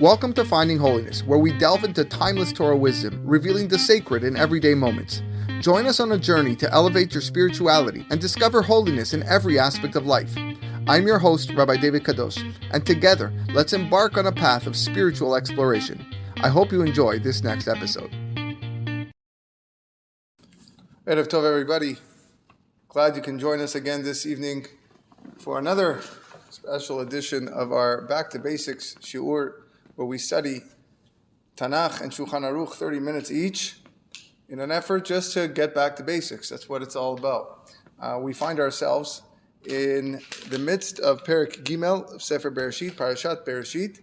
Welcome to Finding Holiness, where we delve into timeless Torah wisdom, revealing the sacred in everyday moments. Join us on a journey to elevate your spirituality and discover holiness in every aspect of life. I'm your host, Rabbi David Kadosh, and together, let's embark on a path of spiritual exploration. I hope you enjoy this next episode. Erev Tov, everybody. Glad you can join us again this evening for another special edition of our Back to Basics Shiur, where we study Tanakh and Shulhan Aruch 30 minutes each in an effort just to get back to basics. That's what it's all about. We find ourselves in the midst of Perek Gimel of Sefer Bereshit, Parashat Bereshit,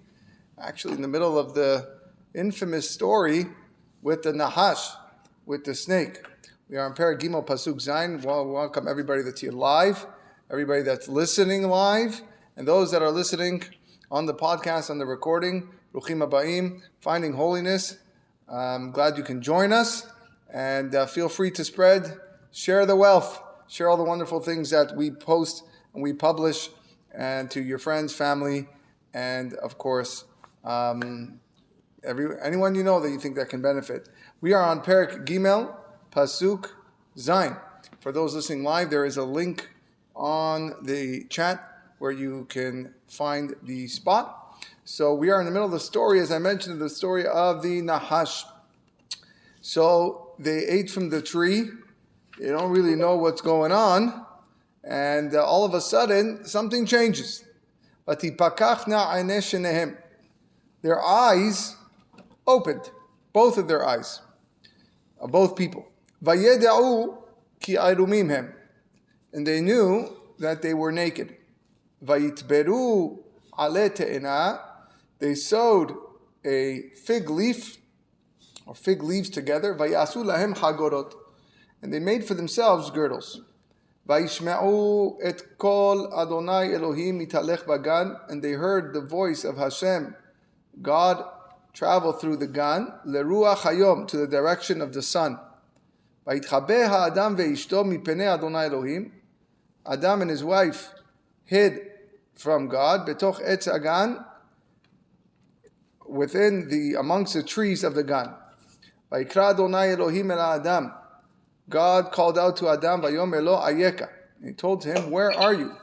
actually in the middle of the infamous story with the Nahash, with the snake. We are in Perek Gimel Pasuk Zayin. Welcome everybody that's here live, everybody that's listening live, and those that are listening on the podcast, on the recording. Ruchim Habayim, Finding Holiness. I'm glad you can join us, and feel free to share the wealth, share all the wonderful things that we post and we publish, and to your friends, family, and of course, anyone you know that you think that can benefit. We are on Perek Gimel, Pasuk Zayin. For those listening live, there is a link on the chat where you can find the spot. So we are in the middle of the story, as I mentioned, the story of the Nahash. So they ate from the tree. They don't really know what's going on. And all of a sudden, something changes. Their eyes opened. Both of their eyes. Both people. And they knew that they were naked. They sewed a fig leaf, or fig leaves together, vayasu lahem chagorot, and they made for themselves girdles. Vayishma'u et kol Adonai Elohim mitalech bagan, and they heard the voice of Hashem, God, travel through the gan, leruach hayom, to the direction of the sun. Vayitchabeh ha'adam ve'ishto mipenei Adonai Elohim, Adam and his wife hid from God, betoch etz hagan, amongst the trees of the gan. Vayikra Adonai Elohim el Adam. God called out to Adam, Vayomer lo ayeka. And he told him, where are you?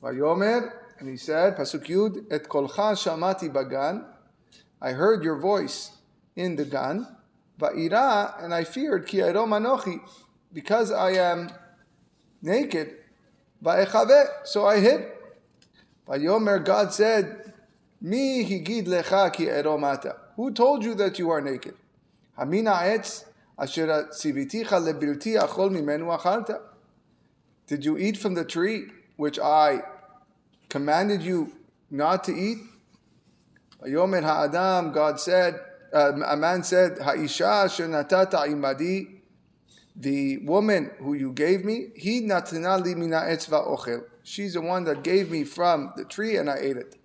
Vayomer, and he said, Pasuk Yud, et kolcha shamati bagan. I heard your voice in the gan. Va'ira, and I feared, ki ayrom anochi, because I am naked. Va'echaveh, so I hid. Vayomer, God said, Mi higid lecha ki eromata. Who told you that you are naked? Hamina etz asher tziviticha lebilti achol mimenu achalta. Did you eat from the tree which I commanded you not to eat? Vayomer ha'adam, God said, a man said, Ha'isha asher natata imadi, the woman who you gave me, hi natana li mina etz va'ochel. She's the one that gave me from the tree and I ate it.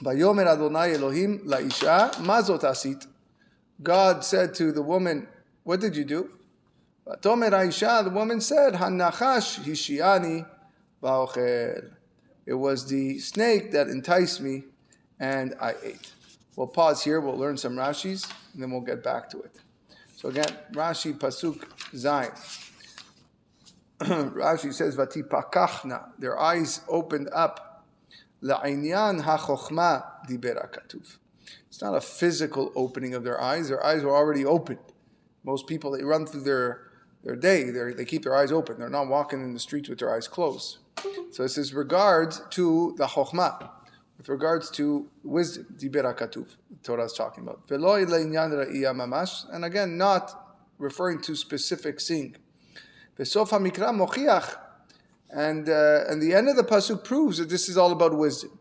Vayomer Adonai Elohim la'isha, mazot asit. God said to the woman, what did you do? Vatomer ha'isha, the woman said, hanachash hishiani va'ochel. It was the snake that enticed me and I ate. We'll pause here, we'll learn some Rashis, and then we'll get back to it. So again, Rashi Pasuk Zayin. Rashi says, Vatipakachna, their eyes opened up. La'inyan ha'chochma dibera katuv. It's not a physical opening of their eyes were already opened. Most people, they run through their day, they keep their eyes open. They're not walking in the streets with their eyes closed. So this is regards to the chochma, with regards to wisdom, dibera katuv, the Torah is talking about. Ve'lo le'inyan ra'iya mamash, and again, not referring to specific seeing. Ve'sof ha'mikra mochiach, and the end of the pasuk proves that this is all about wisdom,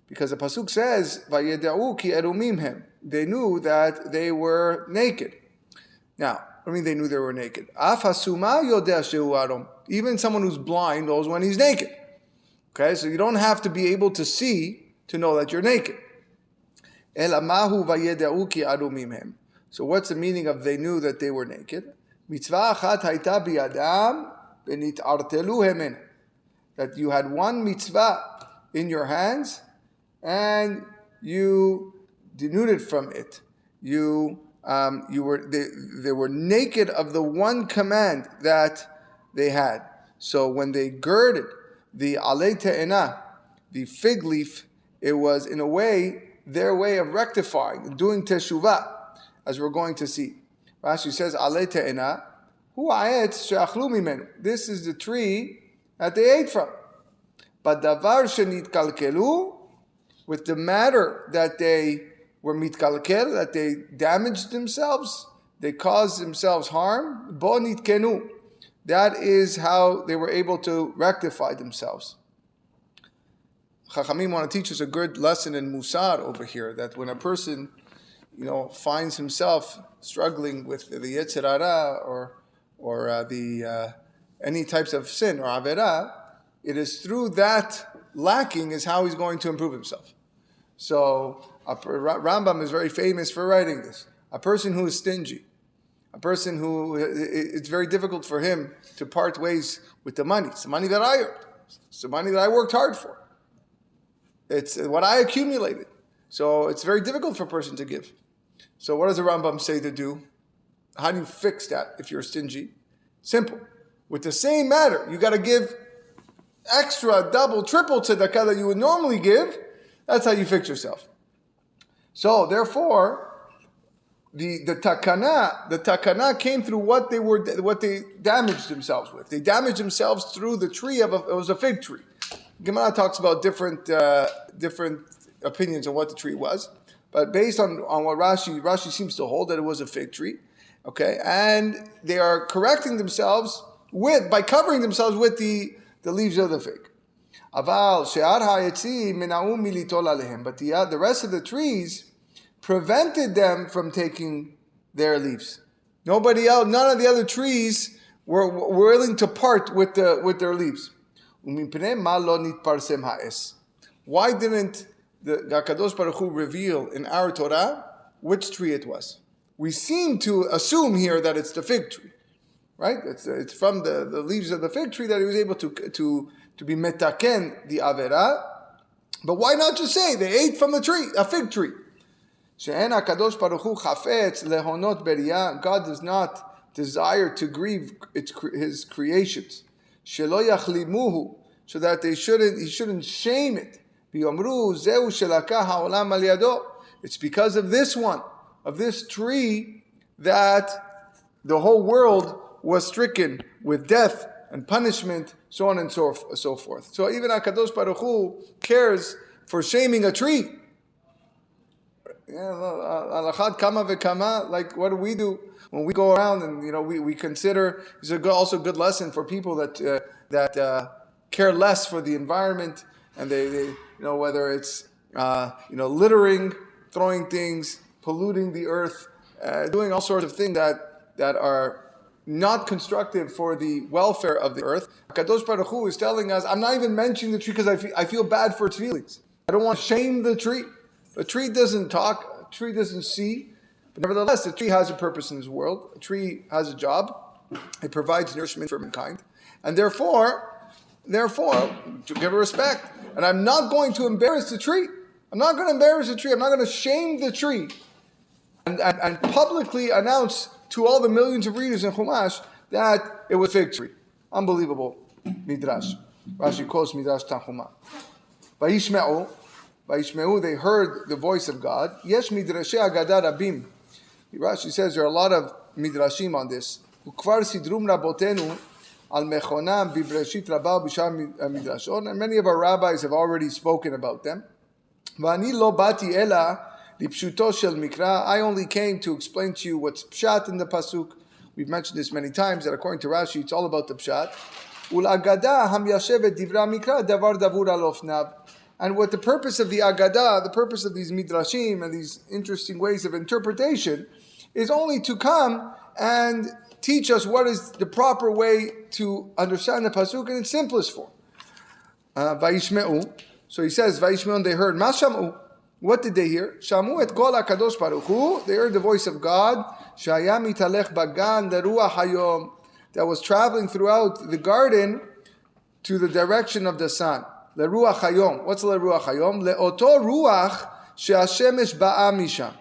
because the pasuk says, "Vayeda'u ki erumimhem." They knew that they were naked. Now, I mean, they knew they were naked. Af hasuma yodea shehu arom. Even someone who's blind knows when he's naked. Okay, so you don't have to be able to see to know that you're naked. Ela mahu vayeda'u ki erumimhem. So, what's the meaning of they knew that they were naked? Mitzvah achat hayta biyadam benit'artelu hemen. That you had one mitzvah in your hands, and you denuded from it. They were naked of the one command that they had. So when they girded the alei te'ena, the fig leaf, it was in a way their way of rectifying, doing teshuvah, as we're going to see. Rashi says, alei te'ena, hu ha'etz she'achlu mimenu. This is the tree that they ate from. But davar shenitkalkelu, with the matter that they were mitkalkel, that they damaged themselves, they caused themselves harm, bo nitkenu. That is how they were able to rectify themselves. Chachamim want to teach us a good lesson in Musar over here, that when a person, finds himself struggling with the Yetzer Hara or any types of sin or Averah, it is through that lacking is how he's going to improve himself. So Rambam is very famous for writing this. A person who is stingy, a person who it's very difficult for him to part ways with the money. It's the money that I earned. It's the money that I worked hard for. It's what I accumulated. So it's very difficult for a person to give. So what does the Rambam say to do? How do you fix that if you're stingy? Simple. With the same matter, you got to give extra, double, triple tzedakah that you would normally give. That's how you fix yourself. So therefore, the takana came through what they damaged themselves with. They damaged themselves through the tree it was a fig tree. Gemara talks about different opinions on what the tree was, but based on what Rashi seems to hold that it was a fig tree. Okay, and they are correcting themselves by covering themselves with the leaves of the fig. Aval she'ar ha'etzim mena'u militol alehem, but the rest of the trees prevented them from taking their leaves. Nobody else, none of the other trees were willing to part with their leaves. Why didn't the Kadosh Baruch Hu reveal in our Torah which tree it was? We seem to assume here that it's the fig tree, right? It's from the leaves of the fig tree that he was able to be metaken the avera. But why not just say they ate from the tree, a fig tree? God does not desire to grieve his creations, so that he shouldn't shame it. It's because of this tree, that the whole world was stricken with death and punishment, so on and so forth. So even HaKadosh Baruch Hu cares for shaming a tree. Alachad kama v'kama, like what do we do when we go around and we consider, it's also a good lesson for people that care less for the environment, and they whether it's littering, throwing things, polluting the earth, doing all sorts of things that are not constructive for the welfare of the earth. Kadosh Baruch Hu is telling us, I'm not even mentioning the tree because I feel bad for its feelings. I don't want to shame the tree. A tree doesn't talk, a tree doesn't see, but nevertheless, the tree has a purpose in this world. A tree has a job. It provides nourishment for mankind. And therefore, to give it respect. And I'm not going to embarrass the tree. I'm not going to embarrass the tree. I'm not going to shame the tree. And publicly announce to all the millions of readers in Chumash that it was a fig tree. Unbelievable midrash. Rashi quotes Midrash Tanchuma. Vayishme'u, they heard the voice of God. Yesh midrashei agada rabim. Rashi says there are a lot of midrashim on this. Ukvar sidrum rabotenu al mechonam bibreshit rabah b'shar midrashon. And many of our rabbis have already spoken about them. V'ani lo bati ela lipshuto shel mikra. I only came to explain to you what's pshat in the pasuk. We've mentioned this many times, that according to Rashi, it's all about the pshat. Ul agada ham yashevet divra mikra davar davur al ofnav. And what the purpose of the Agadah, the purpose of these midrashim and these interesting ways of interpretation, is only to come and teach us what is the proper way to understand the pasuk in its simplest form. Vayishme'u. So he says, Vayishme'u, they heard. Ma shamu. What did they hear? Shamu et kol HaKadosh Baruch Hu. They heard the voice of God. Shaya mitalech bagan deruach hayom. That was traveling throughout the garden to the direction of the sun. leruach hayom. What's leruach hayom? Leoto ruach she'ashemesh ba'a misham.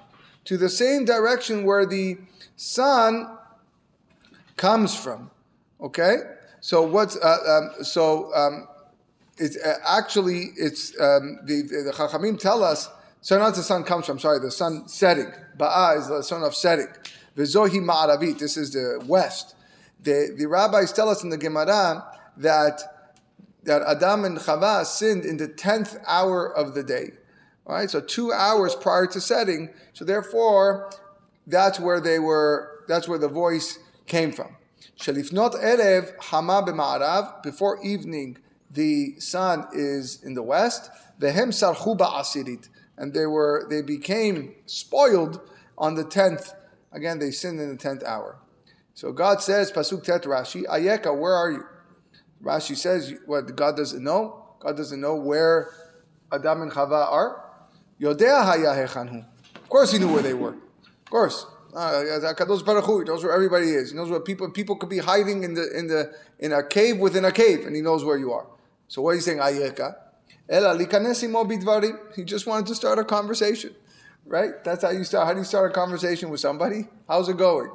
To the same direction where the sun comes from. Okay? So what's it's actually the Chachamim tell us. So not the sun comes from. Sorry, the sun setting. Ba'a is the sun of setting. V'zohi ma'aravit. This is the west. The rabbis tell us in the Gemara that Adam and Chava sinned in the 10th hour of the day. All right, so 2 hours prior to setting. So therefore, that's where the voice came from. Shalifnot erev hama b'ma'arav. Before evening, the sun is in the west. Vehem sarchu ba'asirit, and they became spoiled on the 10th. Again, they sinned in the 10th hour. So God says, Pasuk Tet Rashi, Ayeka, where are you? Rashi says, what, God doesn't know? God doesn't know where Adam and Chava are? Yodea haya hechanhu. Of course he knew where they were. Of course. Kadosh Baruch Hu, he knows where everybody is. He knows where people could be hiding in a cave within a cave, and he knows where you are. So what are you saying, Ayeka? Ela likanesimo bidvari. He just wanted to start a conversation. Right? That's how you start. How do you start a conversation with somebody? How's it going?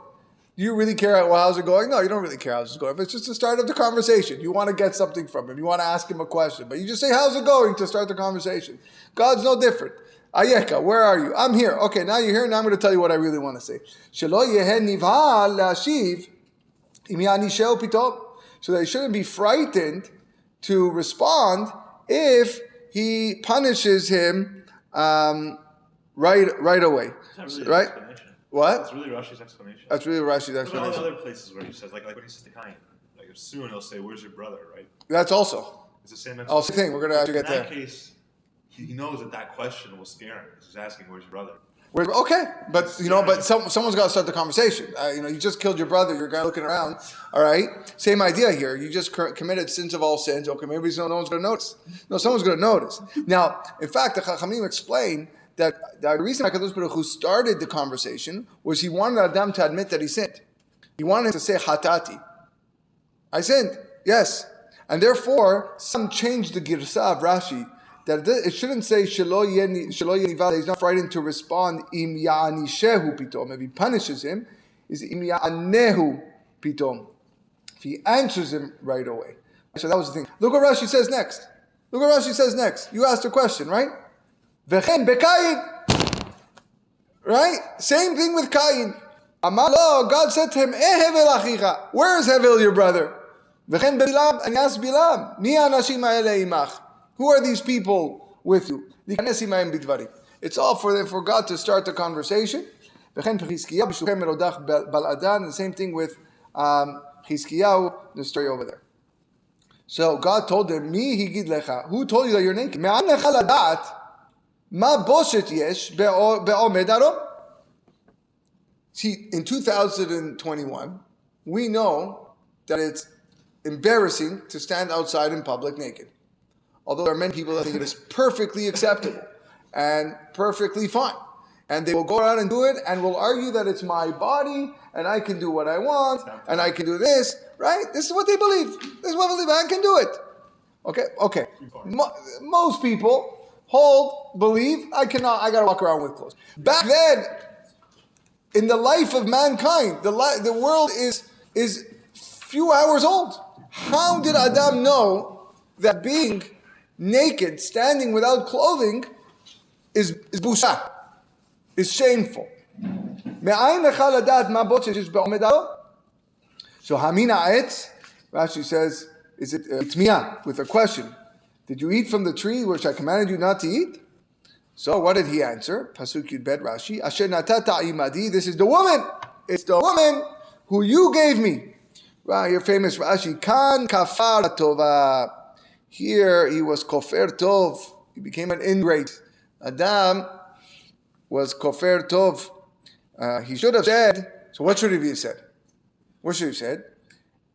Do you really care how's it going? No, you don't really care how's it going. But it's just the start of the conversation. You want to get something from him. You want to ask him a question. But you just say, how's it going, to start the conversation. God's no different. Ayeka, where are you? I'm here. Okay, now you're here. Now I'm going to tell you what I really want to say. Shelo yehen nivhal la'ashiv im yanisheu pitom. So they shouldn't be frightened to respond if he punishes him right away. Really right? What? That's really Rashi's explanation. That's really Rashi's explanation. What about other places where he says, like when he says to Cain, like soon he'll say, "Where's your brother?" Right? That's also. It's the same. Also, thing. We're going to have to get there. In that case, he knows that question will scare him. He's asking, "Where's your brother?" Okay, but someone's got to start the conversation. You just killed your brother. You're kind of looking around. All right, same idea here. You just committed sins of all sins. Okay, maybe no one's going to notice. No, someone's going to notice. Now, in fact, the Chachamim explain that the reason HaKadosh Baruch Hu started the conversation was he wanted Adam to admit that he sinned. He wanted him to say, Hatati. I sinned, yes. And therefore, some changed the girsa of Rashi, that it shouldn't say, Shelo yenival, he's not frightened to respond, Im ya'anishehu pitom. If he punishes him, is Im ya'anehu pitom. If he answers him right away. So that was the thing. Look what Rashi says next. You asked a question, right? V'chen b'Kayin. Right? Same thing with Cain. Amalo, God said to him, Hevel achicha. Where is Hevel, your brother? V'chen b'Bilam, and he asked Bilam, Mi anashim ha'ele imach. Who are these people with you? It's all for God to start the conversation. The same thing with Chizkiyahu, the story over there. So God told him, Mi higid lecha. Who told you that you're naked? Me'an lecha ladat ma boshet yesh be'omed arom. See, in 2021, we know that it's embarrassing to stand outside in public naked. Although there are many people that think it is perfectly acceptable and perfectly fine. And they will go around and do it and will argue that it's my body and I can do what I want and I can do this, right? This is what they believe. This is what they believe. I can do it. Okay. Most people believe, I got to walk around with clothes. Back then, in the life of mankind, the world is few hours old. How did Adam know that being naked, standing without clothing, is busha, is shameful? So hamina etz, Rashi says, is it tmiyah, with a question? Did you eat from the tree which I commanded you not to eat? So what did he answer? Pasuk Yud Bet Rashi, Asher natata imadi, this is the woman. It's the woman who you gave me. Wow, your famous Rashi, kan kafar tova. Here he was kofer tov. He became an ingrate. Adam was kofer tov. He should have said, so what should he have said? What should he have said?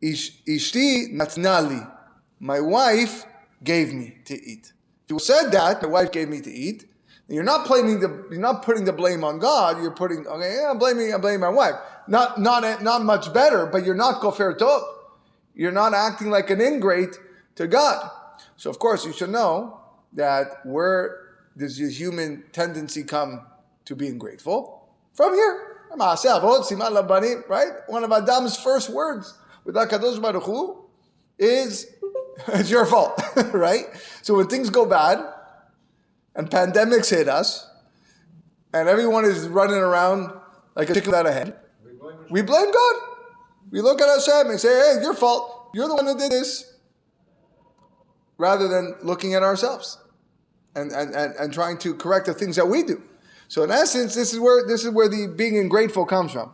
Ishti natnali. My wife gave me to eat. If you said that, my wife gave me to eat, you're not putting the blame on God. You're putting, I'm blaming my wife. Not much better, but you're not kofer tov. You're not acting like an ingrate to God. So of course you should know that where does your human tendency come to being grateful? From here. Right? One of Adam's first words with HaKadosh Baruch Hu is, it's your fault, right? So when things go bad and pandemics hit us and everyone is running around like a chicken without a head, we blame God. We look at Hashem and say, hey, your fault. You're the one who did this. Rather than looking at ourselves and trying to correct the things that we do. So in essence, this is where the being ungrateful comes from.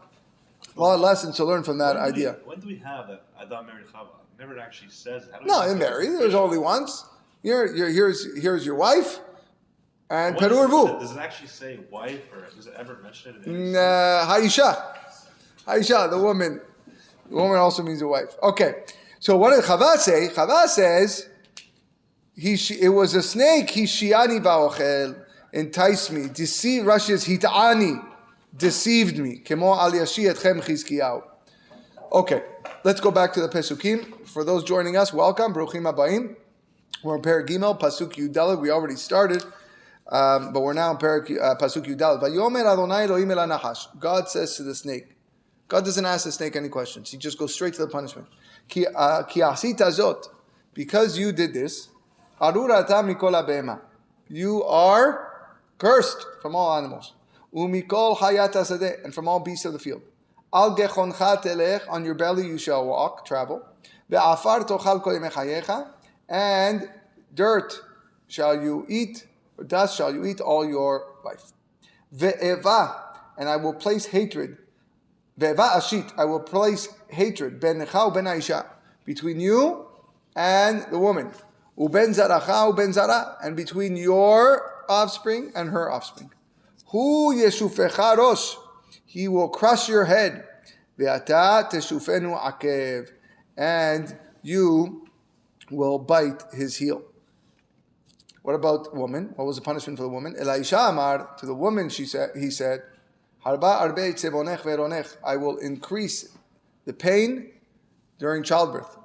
A lot of lessons to learn from that idea. When do we have that Adam married Chava? It never actually says it. No, in married. There's only once. Here's your wife, and Peru Urvu. Does it actually say wife, or does it ever mention it? In Haisha, the woman. The woman also means a wife. Okay. So what did Chava say? Chava says, it was a snake. He shiani ba'ochel, enticed me. Deceived. Russia's hita'ani, deceived me. Kemo al yashi etchem chizkiyahu. Okay, let's go back to the Pesukim. For those joining us, welcome. Bruchim Abayim. We're in Perek Gimel, Pasuk Yudalad. We already started, but we're now in Pasuk Yudalad. Vayomer Adonai Elohim el hanachash. God says to the snake. God doesn't ask the snake any questions. He just goes straight to the punishment. Ki asita zot. Because you did this, arura ata mikol habehema. You are cursed from all animals. Umikol hayat hasadeh, and from all beasts of the field. Al gechoncha telech, on your belly you shall walk, travel. Ve'afar tochal kol yemei chayecha, and dirt shall you eat, or dust shall you eat all your life. Ve'eva, and I will place hatred. Ve'eva ashit, I will place hatred. Benecha uben ha'isha, between you and the woman. Uben zaracha uben zara, and between your offspring and her offspring. Hu yeshufecha rosh, he will crush your head. Ve'ata teshufenu akev, and you will bite his heel. What about woman? What was the punishment for the woman? Elisha amar, to the woman he said, Harba arbe tzevonech veronech, I will increase the pain during childbirth.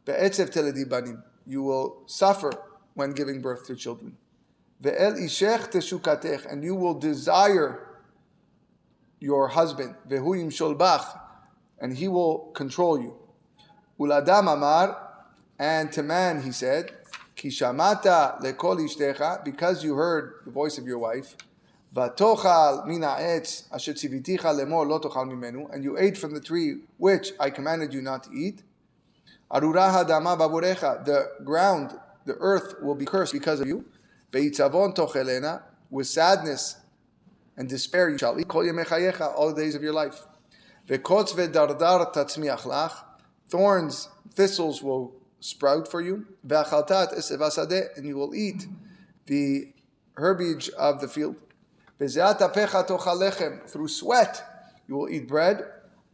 Be'etzev teledi banim, you will suffer when giving birth to children. Ve'el ishech teshukatech, and you will desire your husband. Ve'hu yimshol bach, and he will control you. Uladam amar, and to man he said, Ki shamata lekol ishtecha, because you heard the voice of your wife. Vatochal min ha'etz asher tziviticha lemor lo tochal mimenu, and you ate from the tree which I commanded you not to eat. Arura hadama bavurecha, the ground, the earth will be cursed because of you. Beitzavon tochelena, with sadness and despair you shall eat kol yemei chayecha, all the days of your life. Vekotz vedardar tatzmiach lach, thorns, thistles will sprout for you. Ve'achaltat esev hasadeh, and you will eat the herbage of the field. Bezeat apecha tochal lechem, through sweat you will eat bread.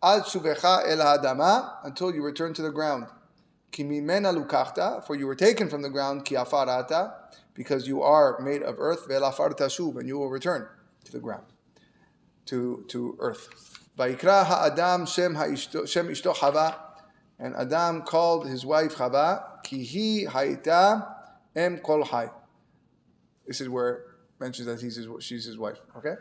Ad shuvecha el hadama, until you return to the ground. Ki mimena lukachta, for you were taken from the ground. Ki afarata, because you are made of earth. Ve'elafar tashuv, and you will return to the ground, to earth. Vayikra ha'adam shem ishto Chava, and Adam called his wife Chava, ki hi hayta em kol hay. This is where it mentions that she's his wife. Okay,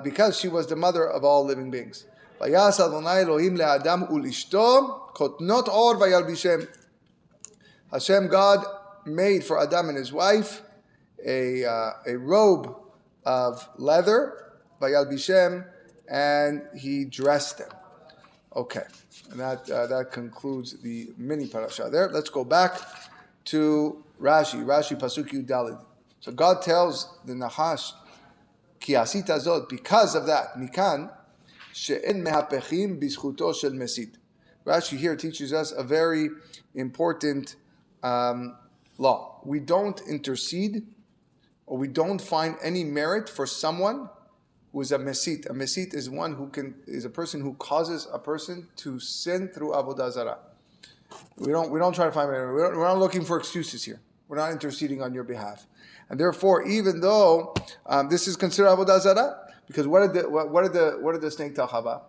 because she was the mother of all living beings. Vayas Adonai Elohim le'adam ulishto kotnot or vayalbishem. Hashem God made for Adam and his wife a robe of leather, vayalbishem, and he dressed them. Okay, and that concludes the mini parasha there. Let's go back to Rashi Pasuk Yudalid. So God tells the Nahash, Ki asita zot, because of that, mikan, she'en mehapechim bizchuto shel mesit. Rashi here teaches us a very important law. We don't intercede, or we don't find any merit for someone who is a mesit. A mesit is is a person who causes a person to sin through avodah zarah. We don't try to find merit. We're not looking for excuses here. We're not interceding on your behalf. And therefore, even though this is considered avodah zarah, because what did the snake tell Chava?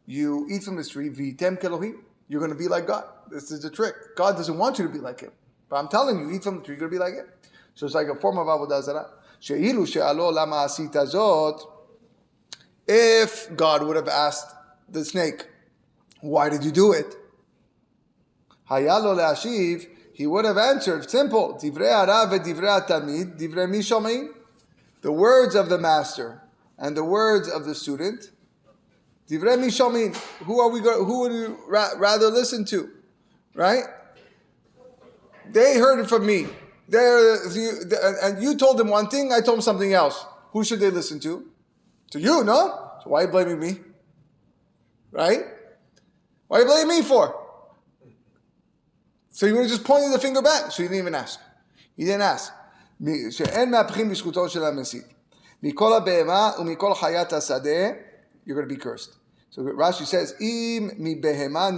You eat from this tree, v'item kelohim. You're going to be like God. This is the trick. God doesn't want you to be like Him. But I'm telling you, eat from the tree, you're going to be like it. So it's like a form of avodah zarah. She'ilu she'alo lama asita zot. If God would have asked the snake, why did you do it? Hayalo le'ashiv, he would have answered, simple, divrei harav v'divrei hatamid, divrei mi shomein. The words of the master and the words of the student, divrei mi shomein. Who would you rather listen to? Right? They heard it from me. And you told them one thing, I told them something else. Who should they listen to? To you, no? So why are you blaming me? Right? Why are you blaming me for? So you would have just pointed the finger back. So you didn't even ask. You didn't ask. שאין מהפכים בזכותו של המסית. מכל הבהמה ומכל חיית השדה, you're going to be cursed. So Rashi says, אם מבהמה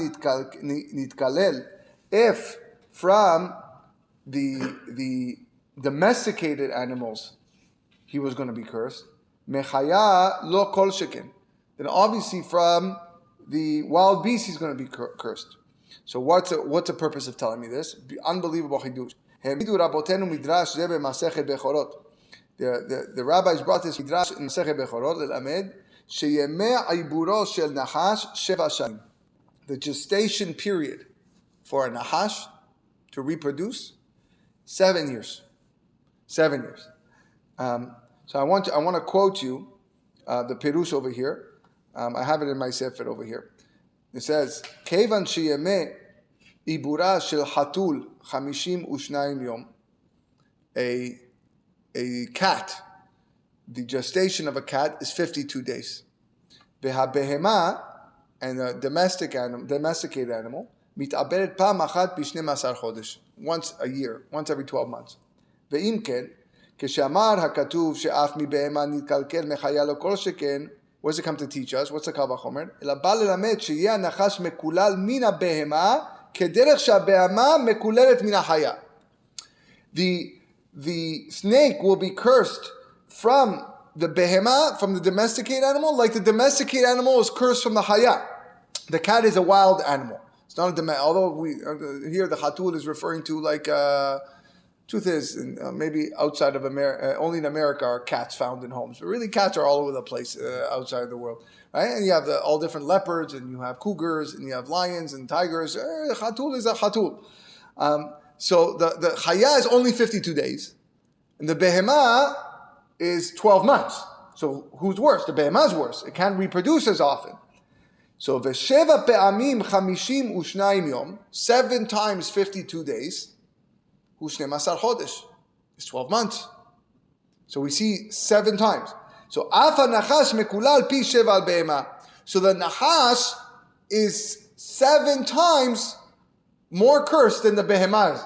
נתקלל, if from the domesticated animals he was going to be cursed, mechaya lo kol sheken, then obviously from the wild beasts he's going to be cursed. So what's the purpose of telling me this? Unbelievable chidush. The rabbis brought this midrash in Masechet Bechorot lelamed sheyemei aiburo shel nahash sheva shanim. The gestation period for a nahash to reproduce 7 years. 7 years. So I want to quote you the Perush over here. I have it in my sefer over here. It says, "Kevan sheyemei ibura shel hatul 52 yom." A cat, the gestation of a cat is 52 days. Behabehema, and a domesticated animal, mit'aberet pam achat b-12 chodesh, once a year, once every 12 months. Ve'im ken, כשאמר הכתוב שאף מבהמה נתקלקל מחיה לא כל שכן, what does it come to teach us? What's the קל וחומר? אלא בא ללמד שיהיה הנחש מקולל מן הבהמה, כדרך שהבהמה מקוללת מן החיה. The snake will be cursed from the behema, from the domesticated animal, like the domesticated animal is cursed from the haya. The cat is a wild animal. It's not a domestic, although here the hatul is referring to like, truth is, maybe outside of America, only in America are cats found in homes. But really cats are all over the place outside of the world. Right? And you have all different leopards, and you have cougars, and you have lions and tigers. Hatul is a hatul. So the chaya is only 52 days, and the behema is 12 months. So who's worse? The behema is worse. It can't reproduce as often. So v'sheva pe'amim 52 yom, 7 times 52 days, hu 12 chodesh, is 12 months. So we see 7 times. So afa nachash mekulal pi sheva al behema. So the nachash is 7 times more cursed than the behema is.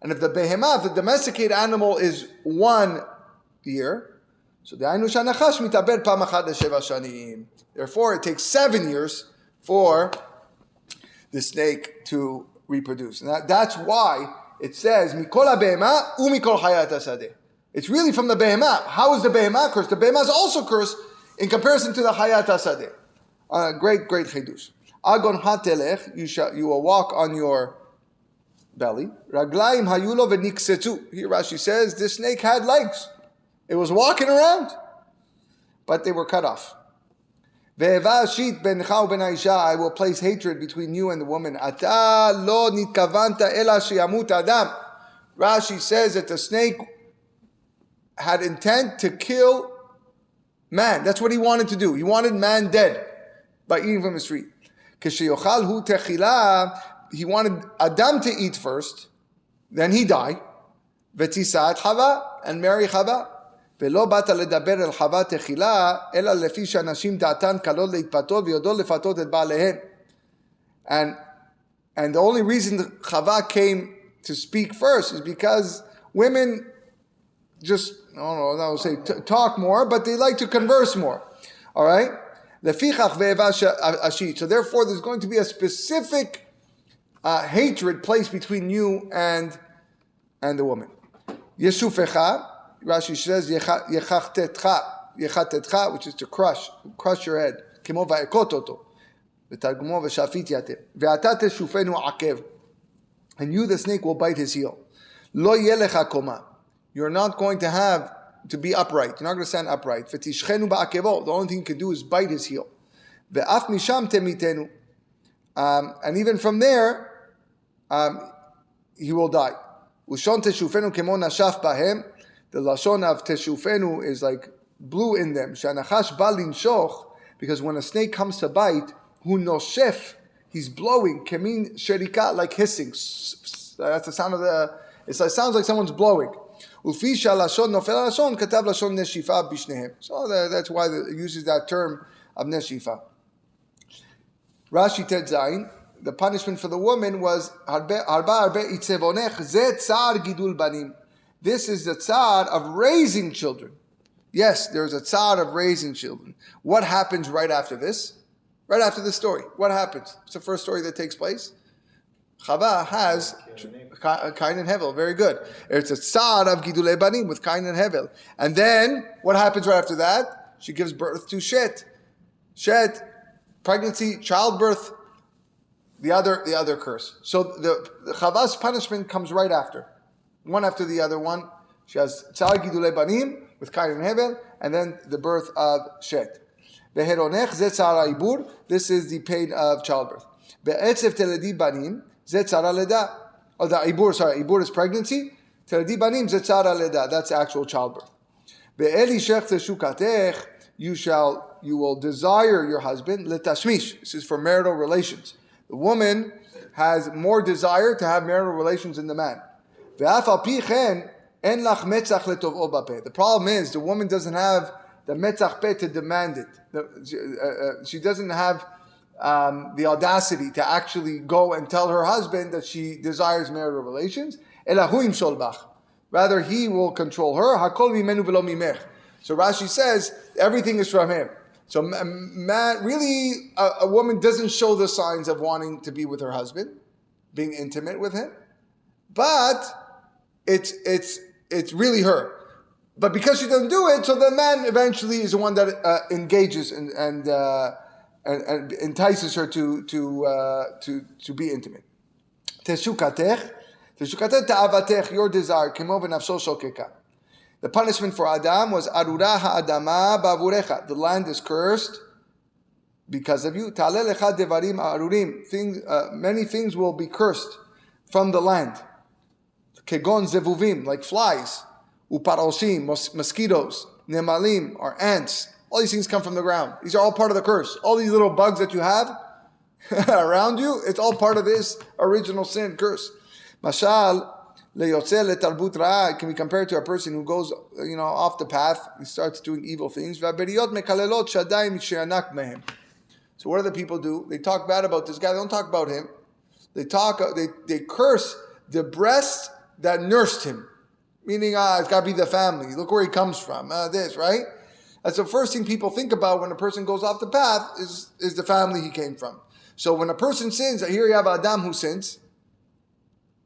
And if the behema, if the domesticated animal is 1 year, so the ainu shanachash mitaber pam achad sheva shanim. Therefore, it takes 7 years for the snake to reproduce. And that's why it says mikol behema umikol hayat hasadeh. It's really from the behema. How is the behema cursed? The behema is also cursed in comparison to the hayat hasadeh. Great chidush. Agon hatelech, you will walk on your belly. Raglaim hayulo v'niksetu. Here Rashi says this snake had legs. It was walking around, but they were cut off. Ve'eva shit bencha u'ben ha'isha. I will place hatred between you and the woman. Ata lo nitkavanta ela sheyamut adam. Rashi says that the snake had intent to kill man. That's what he wanted to do. He wanted man dead by eating from his tree. Kesheyochal hu techila. He wanted Adam to eat first, then he died. V'tisat Chava, and marry Chava. Ve'lo bata ledaber el Chava techila, ela lefi she'anashim da'atan kalot leitpatot v'yodot lefatot et ba'alehem. And the only reason Chava came to speak first is because women just, I don't know, I would say talk more, but they like to converse more. All right? Lefichach ve'eva ashit. So therefore there's going to be a specific hatred placed between you and the woman. Yeshufecha, Rashi says, yechatetcha, which is to crush your head. Kemo va'ekot oto, v'targumo v'shafit yatem, ve'ata teshufenu akev, and you, the snake, will bite his heel. Lo yelecha koma. You're not going to have to be upright. You're not going to stand upright. V'tishchenu ba'akevo. The only thing you can do is bite his heel. Ve'af misham temitenu. And even from there, he will die. Ushon teshufenu kemo nashaf bahem. The lashon of teshufenu is like blew in them. Shanachash ba linshoch, because when a snake comes to bite, hu noshef, he's blowing. Kemin sherika, like hissing. That's the sound of the. It sounds like someone's blowing. Ufi shalashon nofel lashon katav lashon neshifa bishnehem. So that's why it uses that term of neshifa. Rashi Tet Zayin, the punishment for the woman was harba harbe itzevonech ze tzar gidul banim. This is the tzar of raising children. Yes, there's a tzar of raising children. What happens right after this? Right after this story, what happens? It's the first story that takes place. Chava has Cain and Hevel. Very good. It's a tzar of gidulei banim with Cain and Hevel. And then what happens right after that? She gives birth to Shet. Shet. Pregnancy, childbirth, the other curse. So the Chava's punishment comes right after, one after the other one. She has Tzar Gidulei Banim with Cain and Hevel, and then the birth of Shet. Beheronech ze tzara ibur. This is the pain of childbirth. Be'etzev teledi banim ze tzara leda. Oh, the ibur. Sorry, ibur is pregnancy. Teledi banim ze tzara leda. That's actual childbirth. Be'eli shech teshukatech. You will desire your husband, letashmish. This is for marital relations. The woman has more desire to have marital relations than the man. The problem is the woman doesn't have the metzach peh to demand it. She doesn't have the audacity to actually go and tell her husband that she desires marital relations. Rather, he will control her. So Rashi says everything is from him. So really, a woman doesn't show the signs of wanting to be with her husband, being intimate with him, but it's really her. But because she doesn't do it, so the man eventually is the one that engages and entices her to be intimate. Teshukatech ta'avatech, your desire, kemo v'nafsho shokeka. The punishment for Adam was arura ha'adama ba'avurecha. The land is cursed because of you. Ta'aleh lecha devarim arurim. Many things will be cursed from the land. Kegon zevuvim, like flies. Uparoshim, mosquitoes. Nemalim, or ants. All these things come from the ground. These are all part of the curse. All these little bugs that you have around you, it's all part of this original sin, curse. Mashal, can be compared to a person who goes, off the path and starts doing evil things. So what do the people do? They talk bad about this guy. They don't talk about him. They curse the breast that nursed him. Meaning, it's got to be the family. Look where he comes from. This, right? That's the first thing people think about when a person goes off the path is the family he came from. So when a person sins, here you have Adam who sins.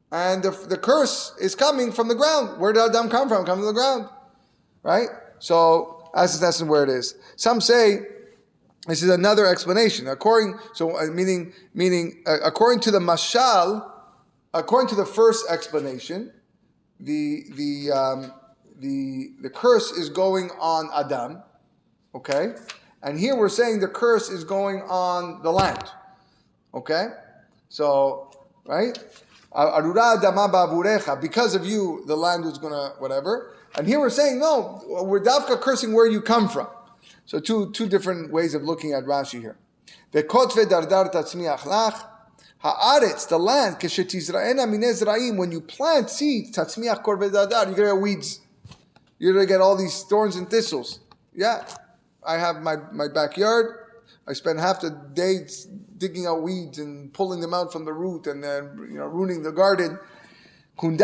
And the curse is coming from the ground. Where did Adam come from? Come from the ground. Right? So that's where it is. Some say this is another explanation. According to the mashal, according to the first explanation, the curse is going on Adam. Okay? And here we're saying the curse is going on the land. Okay? So, right? Because of you, the land was going to whatever. And here we're saying, no, we're dafka cursing where you come from. So two different ways of looking at Rashi here. Haaretz, the land, when you plant seeds, you're going to get weeds. You're going to get all these thorns and thistles. Yeah, I have my backyard. I spend half the day digging out weeds and pulling them out from the root and then ruining the garden. He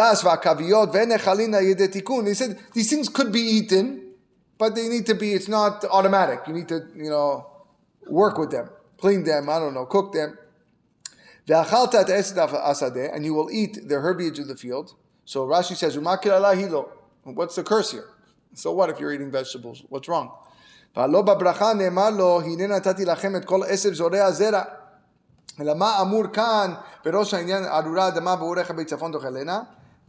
said these things could be eaten, but they need to be. It's not automatic. You need to work with them, clean them. I don't know, cook them. And you will eat the herbage of the field. So Rashi says, what's the curse here? So what if you're eating vegetables? What's wrong? But in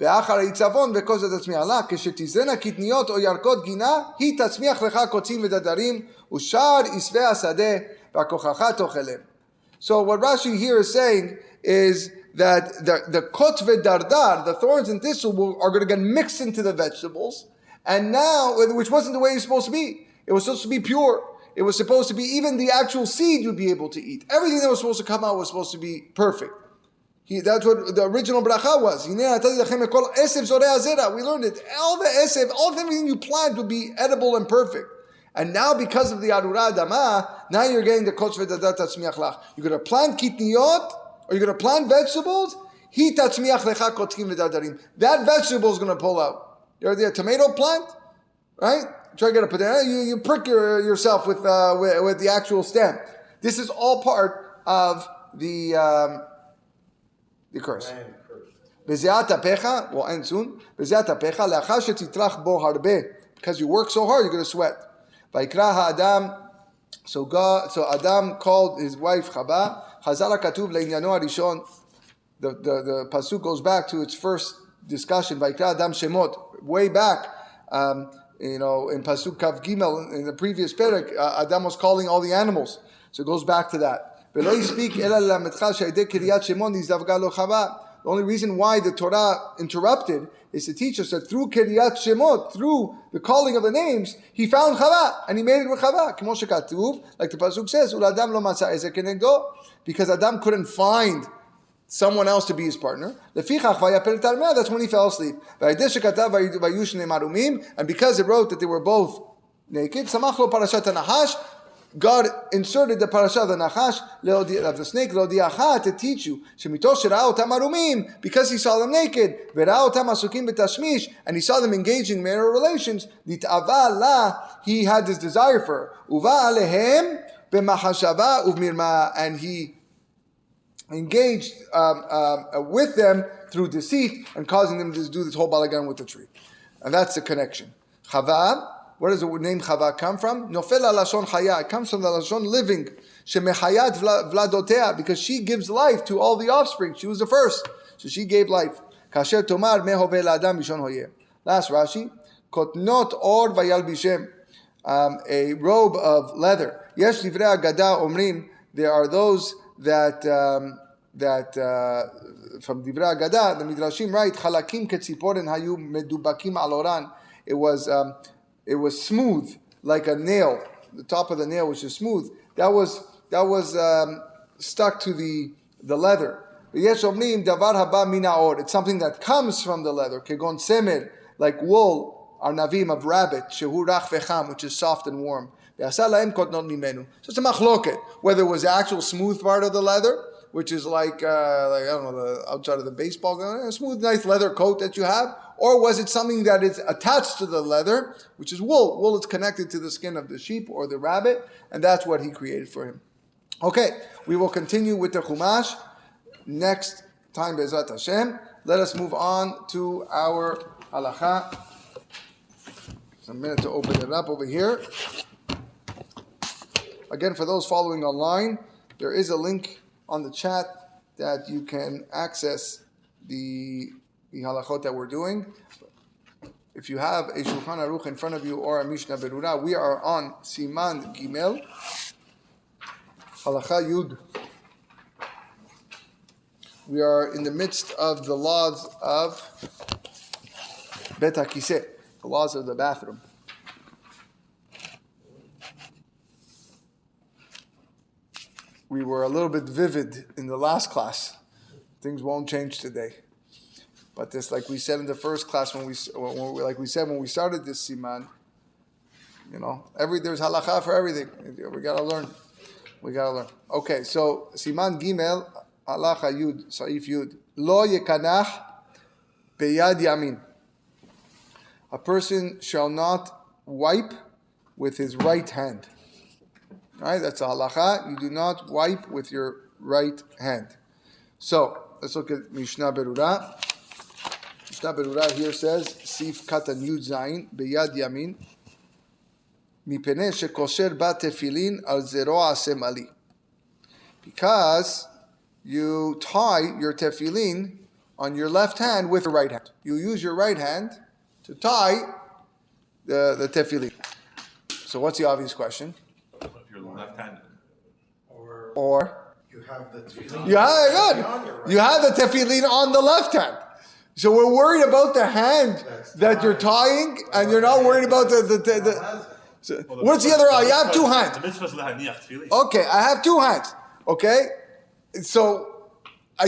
ואחר העיצבון וכוסת תצמיח לה, כשתזרנה קטניות או ירקות גינה, היא תצמיח לך קוצים ודדרים, ושאר עשבי השדה והכוחך תאכלם. So what Rashi here is saying is that the kot v'dardar, the thorns and thistle, are going to get mixed into the vegetables, and now, which wasn't the way it's supposed to be. It was supposed to be pure. It was supposed to be, even the actual seed you'd be able to eat. Everything that was supposed to come out was supposed to be perfect. That's what the original bracha was. We learned it. All the esev, everything you plant would be edible and perfect. And now, because of the arura adama, now you're getting the kotz v'dadat tatzmiach lach. You're going to plant kitniyot, or you're going to plant vegetables. Hi tatzmiach lecha kotzkim v'dadarim. That vegetable is going to pull out. You ever did a tomato plant, right? Try to get a potato. You prick yourself with the actual stem. This is all part of the curse. B'zeat apecha, we'll end soon. B'zeat apecha le'achar shetitrach bo harbe. Because you work so hard, you're going to sweat. Vayikra ha'adam. So Adam called his wife Chava. Chazal katuv le'inyano harishon. The pasuk goes back to its first discussion. Vayikra Adam shemot. Way back, in pasuk kav gimel in the previous perek, Adam was calling all the animals. So it goes back to that. The only reason why the Torah interrupted is to teach us that through Kiryat Shemot, through the calling of the names, he found Chava, and he made it with Chava. Like the pasuk says, because Adam couldn't find someone else to be his partner. That's when he fell asleep. And because it wrote that they were both naked, God inserted the parasha of the Nachash of the snake to teach you because he saw them naked and he saw them engaging in marital relations. He had this desire for her, and he engaged with them through deceit and causing them to do this whole balagan with the tree. And that's the connection. Chava. Where does the name Chava come from? Nofel lashon chaya. It comes from the lashon living. Shemechayat vladotea, because she gives life to all the offspring. She was the first, so she gave life. Kasher tomar mehove laadam bishon hoye. Last Rashi, kotnot or vayalbishem, a robe of leather. Yesh livrei agada omrim. There are those that from divrei agada, the midrashim write chalakim ketziporen hayu medubakim aloran. It was smooth like a nail. The top of the nail, which is smooth, that was stuck to the leather. It's something that comes from the leather. Kegon semer, like wool, arnavim of rabbit, shehu rach vecham, which is soft and warm. So it's a machloket, whether it was the actual smooth part of the leather, which is like I don't know, the outside of the baseball, a smooth, nice leather coat that you have, or was it something that is attached to the leather, which is wool? Wool is connected to the skin of the sheep or the rabbit, and that's what he created for him. Okay, we will continue with the Chumash next time, Be'ezrat Hashem. Let us move on to our halacha. It's a minute to open it up over here. Again, for those following online, there is a link on the chat that you can access the halachot that we're doing. If you have a Shulhan Aruch in front of you or a Mishnah Berurah, we are on Siman Gimel, Halacha Yud. We are in the midst of the laws of Bet HaKiseh, the laws of the bathroom. We were a little bit vivid in the last class. Things won't change today. But this, like we said in the first class, when we started this siman, there's halacha for everything. We gotta learn. Okay, so siman gimel halacha yud saif yud lo yekanach beyad yamin. A person shall not wipe with his right hand. All right, that's a halacha. You do not wipe with your right hand. So let's look at Mishnah Berurah. Mishnah Berurah here says, Sif Katan Yud Zayin Beyad Yamin Mipene Shekosher Ba Tefilin Al Zero Asem Ali. Because you tie your tefillin on your left hand with your right hand. You use your right hand to tie the tefillin. So what's the obvious question? If you're left-handed. Or you have the tefillin. You have the tefillin on the left hand. So we're worried about the hand that you're tying, and you're not worried about so what's the other eye? You have two hands. The mitzvah is lahaniach tefillin. Okay, I have two hands. Okay, so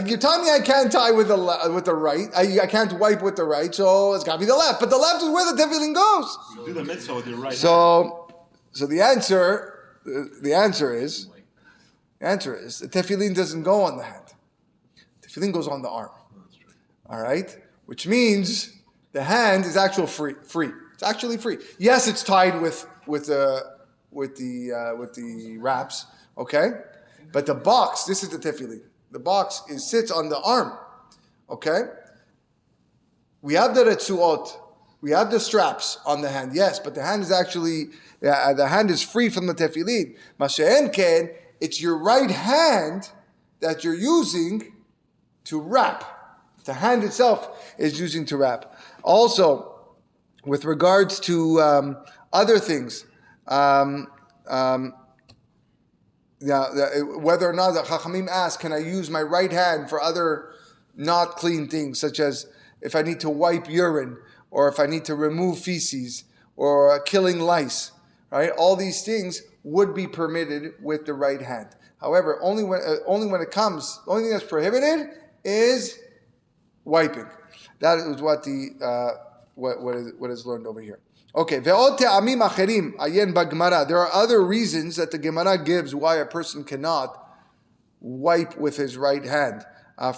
you're telling me I can't tie with the right. I can't wipe with the right, so it's got to be the left. But the left is where the tefillin goes. You do the mitzvah with your right hand. So the answer is the tefillin doesn't go on the hand. Tefillin goes on the arm. All right, which means the hand is actually free. It's actually free. Yes, it's tied with the wraps. Okay, but the box. This is the tefillin. The box sits on the arm. Okay, we have the retzuot. We have the straps on the hand. Yes, but the hand is actually the hand is free from the tefillin. Masha'en ken, it's your right hand that you're using to wrap. The hand itself is using to wrap. Also, with regards to other things, whether or not the Chachamim ask, can I use my right hand for other not clean things, such as if I need to wipe urine, or if I need to remove feces, or killing lice, right? All these things would be permitted with the right hand. However, only when it comes, the only thing that's prohibited is wiping. That is what what is learned over here. Okay, ve'od te'amim acherim ayen b'Gemara. There are other reasons that the Gemara gives why a person cannot wipe with his right hand.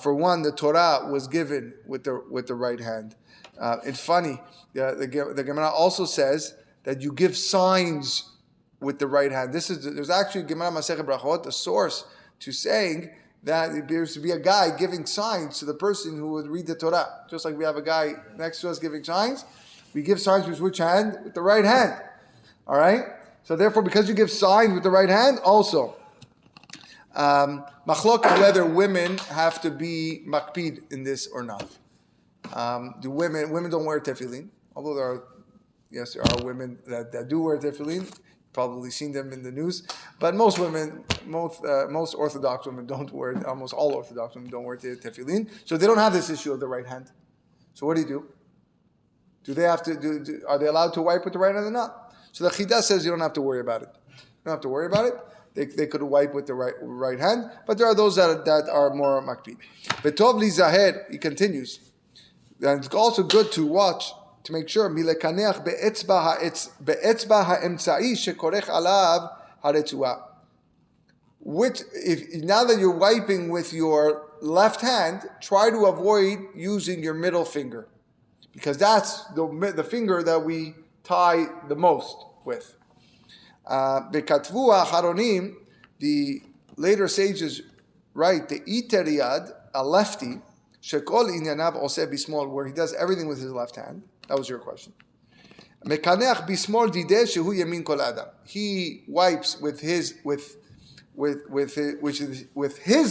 For one, the Torah was given with the right hand. It's funny. The Gemara also says that you give signs with the right hand. There's actually Gemara Masechet Brachot, the source to saying that there's to be a guy giving signs to the person who would read the Torah. Just like we have a guy next to us giving signs, we give signs with which hand? With the right hand. All right? So therefore, because you give signs with the right hand, also, machloka, whether women have to be makpid in this or not. Do women don't wear tefillin, although there are women that do wear tefillin. Probably seen them in the news, but most women, most Orthodox women don't wear. Almost all Orthodox women don't wear tefillin, so they don't have this issue of the right hand. So what do? Do they have to are they allowed to wipe with the right hand or not? So the Chidah says you don't have to worry about it. You don't have to worry about it. They could wipe with the right hand, but there are those that are more makpid. V'tov li zaher, he continues, and it's also good to watch, to make sure, milekaneach be'etzba ha'emtza'i shekorech alav haretzua. Which, now that you're wiping with your left hand, try to avoid using your middle finger, because that's the finger that we tie the most with. Bekatvu haronim, the later sages write, the iteriyad, a lefty, shekol inyanav oseh bismol, where he does everything with his left hand. That was your question. Mekaneach bismol dideh shehu yamin kol adam. He wipes with his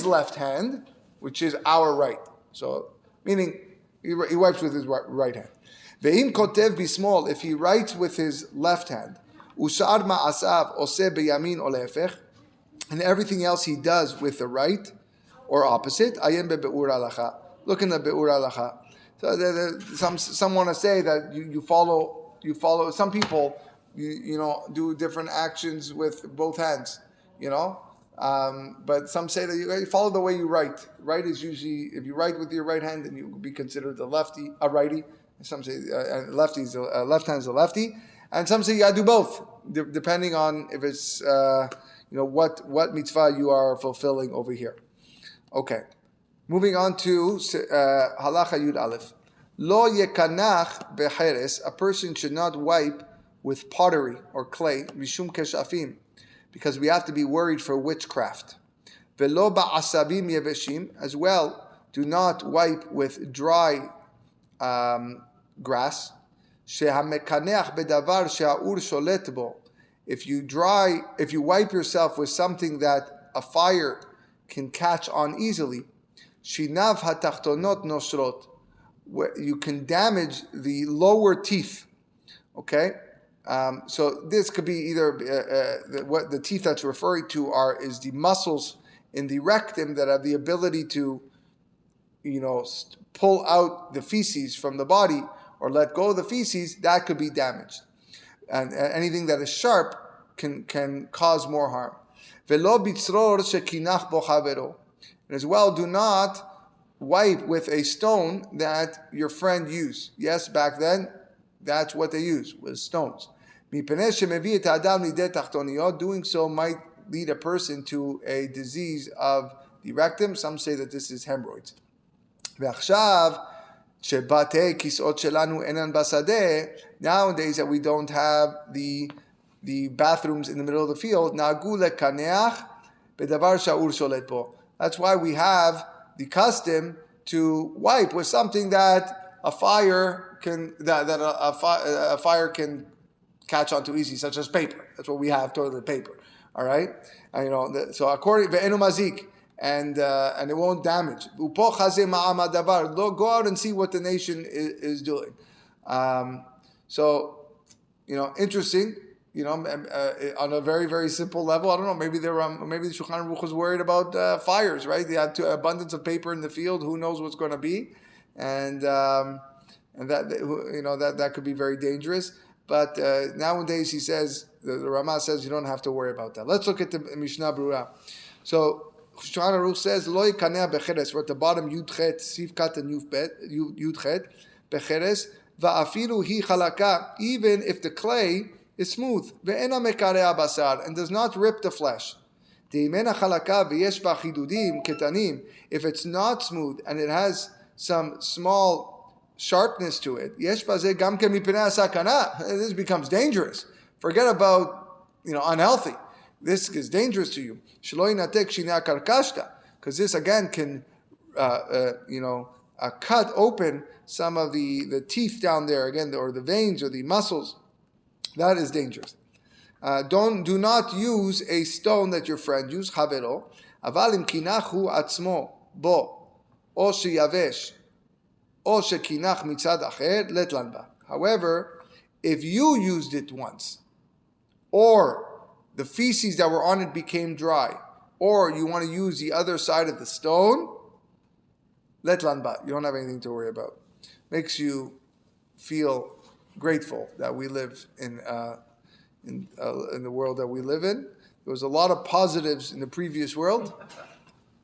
left hand, which is our right. So meaning he wipes with his right hand. Ve'im kotev bismol, if he writes with his left hand, ushar ma'asav oseh beyamin o lefech, and everything else he does with the right or opposite, ayen be'ur halacha. Look in the be'ur halacha. So some want to say that you follow. Some people do different actions with both hands, but some say that you follow the way you write. Right is usually, if you write with your right hand, then you will be considered a righty. Some say left hand is a lefty, and some say you got to do both, depending on if it's what mitzvah you are fulfilling over here. Okay. Moving on to halacha yud aleph. Lo yekanach becheres, a person should not wipe with pottery or clay, mishum keshafim, because we have to be worried for witchcraft. Velo ba'asabim yeveshim, as well, do not wipe with dry grass. Shehamekanech bedavar she'aur sholet bo. If you wipe yourself with something that a fire can catch on easily, Shinav hatachtonot noshrot. You can damage the lower teeth. Okay? So this could be either what the teeth that's referring to is the muscles in the rectum that have the ability to, pull out the feces from the body or let go of the feces. That could be damaged, and anything that is sharp can cause more harm. Velo bitzror shekinach bo chavero. And as well, do not wipe with a stone that your friend used. Yes, back then, that's what they used, was stones. Doing so might lead a person to a disease of the rectum. Some say that this is hemorrhoids. Nowadays that we don't have the bathrooms in the middle of the field, that's why we have the custom to wipe with something that a fire can a fire can catch onto easy, such as paper. That's what we have, toilet paper. All right, and, so according to mazik, and it won't damage. Go out and see what the nation is doing. So, interesting. On a very, very simple level. I don't know. Maybe the Shulhan Aruch was worried about fires, right? They had abundance of paper in the field. Who knows what's going to be, and that could be very dangerous. But nowadays, he says the Rama says you don't have to worry about that. Let's look at the Mishnah Berurah. So Shulhan Aruch says lo yikaneh becheres. We're at the bottom Yudchet Sivkat and Yudchet becheres va'afilu hi chalaka. Even if the clay is smooth, ve'ena mekareh basar, and does not rip the flesh. De'imena chalaka v'yesh ba chidudim ketanim. If it's not smooth and it has some small sharpness to it, yesh bazeh gam ke mipnei sakana. This becomes dangerous. Forget about unhealthy. This is dangerous to you. Shelo yinatek shinei karkashta, because this again can cut open some of the teeth down there again, or the veins or the muscles. That is dangerous. Do not use a stone that your friend used, chavero. Avalim kinachu atzmo bo, o sheyavesh, o shekinach mitzad acher letlan ba. However, if you used it once, or the feces that were on it became dry, or you want to use the other side of the stone, letlan ba. You don't have anything to worry about. Makes you feel grateful that we live in the world that we live in. There was a lot of positives in the previous world,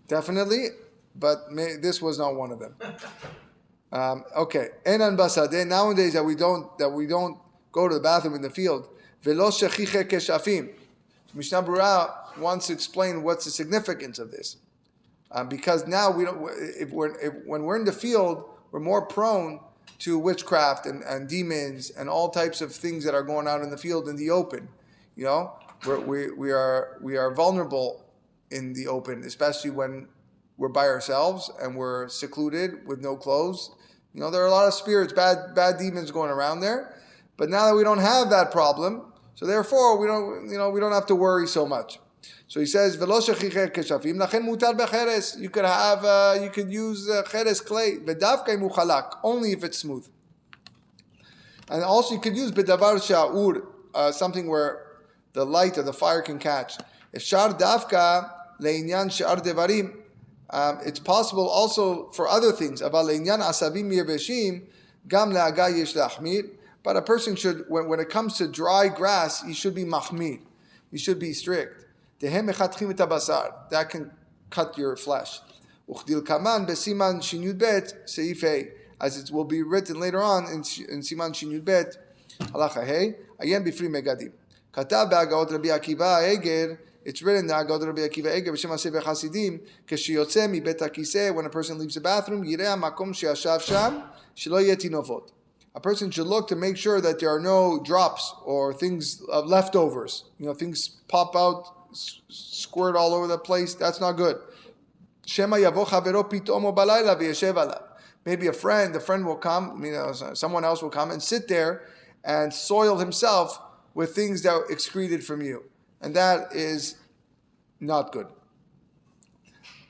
definitely, but this was not one of them. Okay, enan basadeh. Nowadays that we don't go to the bathroom in the field. Velo shechiche keshafim. Mishnah Berurah wants to explain what's the significance of this, because now we don't. When we're in the field, we're more prone to witchcraft and demons and all types of things that are going on in the field in the open. We are vulnerable in the open, especially when we're by ourselves and we're secluded with no clothes. There are a lot of spirits, bad demons going around there. But now that we don't have that problem, so therefore we don't have to worry so much. So he says, "Velo shechiche keshafim lachen mutar becheres." You could use cheres clay, bedavkei muchalak, only if it's smooth. And also you could use bedavar sha'ur, something where the light or the fire can catch. If shar davka leinyan shar devarim, it's possible also for other things. Aval leinyan asavim yeveshim gam le'aga yesh lachmir. But a person should, when it comes to dry grass, he should be mahmir. He should be strict. That can cut your flesh. As it will be written later on in Siman Shin Yud Bet, halacha hey, ayen bifri megadim. Katav be'agaot Rabbi Akiva Eger. It's written in the Agaot Rabbi Akiva Eger b'shem Aseh v'Chasidim, k'shiyotze mi bet hakiseh, when a person leaves the bathroom, yireh makom she'ashav sham shelo yeh tinofot. A person should look to make sure that there are no drops or things of leftovers. Things pop out, squirt all over the place. That's not good. Shema yavo chavero pitomo balayla v'yeshev alav. Maybe the friend will come, someone else will come and sit there and soil himself with things that were excreted from you. And that is not good.